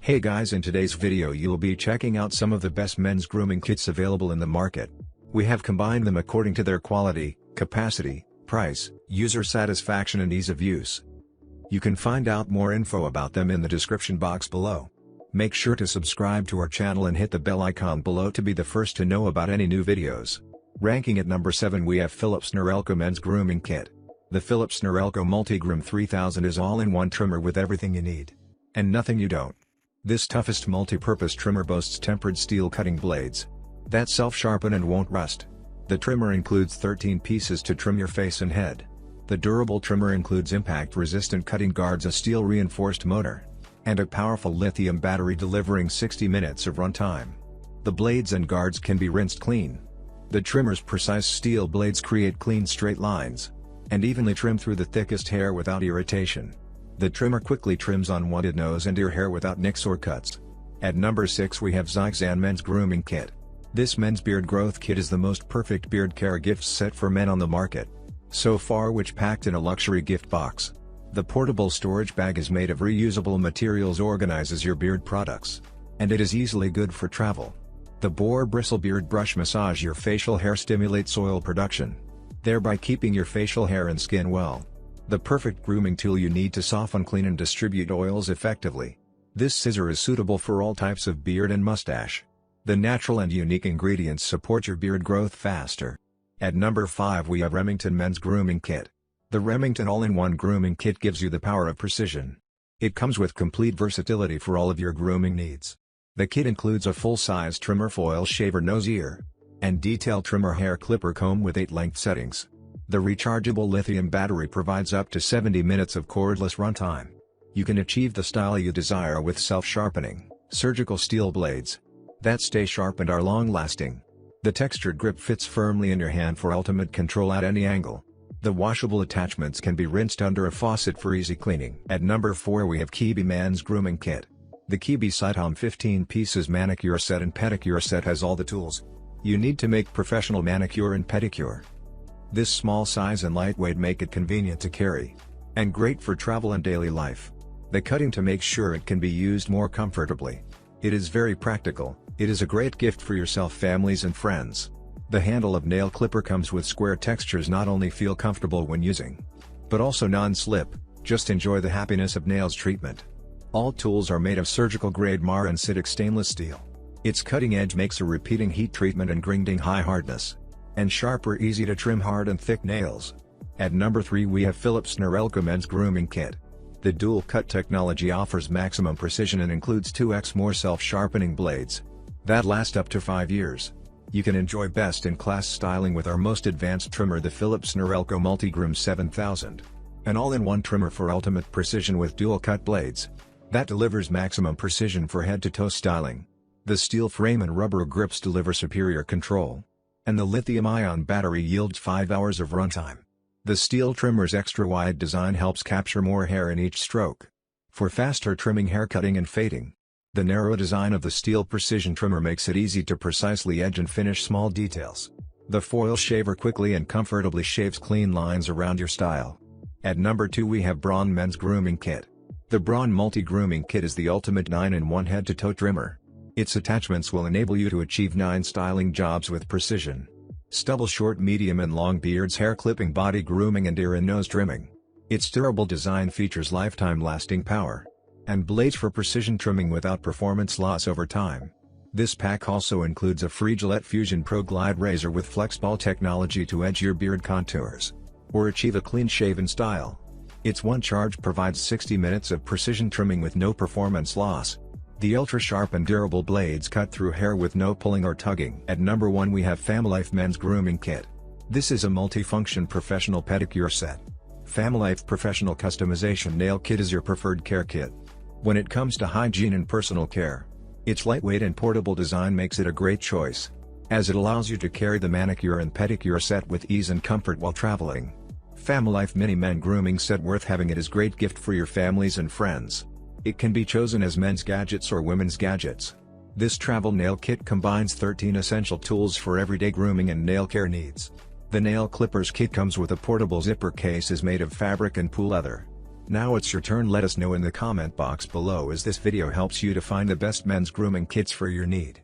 Hey guys, in today's video you'll be checking out some of the best men's grooming kits available in the market. We have combined them according to their quality, capacity, price, user satisfaction and ease of use. You can find out more info about them in the description box below. Make sure to subscribe to our channel and hit the bell icon below to be the first to know about any new videos. Ranking at number 7 we have Philips Norelco Men's Grooming Kit. The Philips Norelco Multi-Groom 3000 is all-in-one trimmer with everything you need. And nothing you don't. This toughest multi-purpose trimmer boasts tempered steel cutting blades that self-sharpen and won't rust. The trimmer includes 13 pieces to trim your face and head. The durable trimmer includes impact-resistant cutting guards, a steel-reinforced motor, and a powerful lithium battery delivering 60 minutes of runtime. The blades and guards can be rinsed clean. The trimmer's precise steel blades create clean straight lines and evenly trim through the thickest hair without irritation. The trimmer quickly trims unwanted nose and ear hair without nicks or cuts. At number 6 we have Zixan Men's Grooming Kit. This men's beard growth kit is the most perfect beard care gift set for men on the market so far, which packed in a luxury gift box. The portable storage bag is made of reusable materials, organizes your beard products, and it is easily good for travel. The Boar Bristle Beard Brush massage your facial hair, stimulates oil production, thereby keeping your facial hair and skin well. The perfect grooming tool you need to soften, clean and distribute oils effectively. This scissor is suitable for all types of beard and mustache. The natural and unique ingredients support your beard growth faster. At number 5 we have Remington Men's Grooming Kit. The Remington all-in-one grooming kit gives you the power of precision. It comes with complete versatility for all of your grooming needs. The kit includes a full-size trimmer, foil shaver, nose, ear, and detail trimmer, hair clipper, comb with 8 length settings. The rechargeable lithium battery provides up to 70 minutes of cordless runtime. You can achieve the style you desire with self-sharpening, surgical steel blades that stay sharp and are long-lasting. The textured grip fits firmly in your hand for ultimate control at any angle. The washable attachments can be rinsed under a faucet for easy cleaning. At number 4 we have Kiwi Men's Grooming Kit. The Kiwi Hami 15 pieces manicure set and pedicure set has all the tools you need to make professional manicure and pedicure. This small size and lightweight make it convenient to carry, and great for travel and daily life. The cutting to make sure it can be used more comfortably. It is very practical. It is a great gift for yourself, families and friends. The handle of nail clipper comes with square textures, not only feel comfortable when using, but also non-slip. Just enjoy the happiness of nails treatment. All tools are made of surgical grade mar-and-citic stainless steel. Its cutting edge makes a repeating heat treatment and grinding high hardness and sharper easy to trim hard and thick nails. At number 3 we have Philips Norelco Men's Grooming Kit. The dual cut technology offers maximum precision and includes 2x more self-sharpening blades that last up to 5 years. You can enjoy best-in-class styling with our most advanced trimmer, the Philips Norelco Multi-Groom 7000. An all-in-one trimmer for ultimate precision with dual cut blades that delivers maximum precision for head-to-toe styling. The steel frame and rubber grips deliver superior control, and the lithium-ion battery yields 5 hours of runtime. The steel trimmer's extra-wide design helps capture more hair in each stroke for faster trimming, hair cutting and fading. The narrow design of the steel precision trimmer makes it easy to precisely edge and finish small details. The foil shaver quickly and comfortably shaves clean lines around your style. At number 2 we have Braun Men's Grooming Kit. The Braun Multi-Grooming Kit is the ultimate 9-in-1 head-to-toe trimmer. Its attachments will enable you to achieve 9 styling jobs with precision. Stubble, short, medium and long beards, hair clipping, body grooming and ear and nose trimming. Its durable design features lifetime lasting power and blades for precision trimming without performance loss over time. This pack also includes a free Gillette Fusion Pro Glide razor with FlexBall technology to edge your beard contours or achieve a clean shaven style. Its one charge provides 60 minutes of precision trimming with no performance loss. The ultra-sharp and durable blades cut through hair with no pulling or tugging. At number 1 we have FamLife Men's Grooming Kit. This is a multifunction professional pedicure set. FamLife Professional Customization Nail Kit is your preferred care kit when it comes to hygiene and personal care. Its lightweight and portable design makes it a great choice, as it allows you to carry the manicure and pedicure set with ease and comfort while traveling. FamLife Mini Men Grooming Set, worth having. It is a great gift for your families and friends. It can be chosen as men's gadgets or women's gadgets. This travel nail kit combines 13 essential tools for everyday grooming and nail care needs. The nail clippers kit comes with a portable zipper case, is made of fabric and pool leather. Now it's your turn. Let us know in the comment box below as this video helps you to find the best men's grooming kits for your need.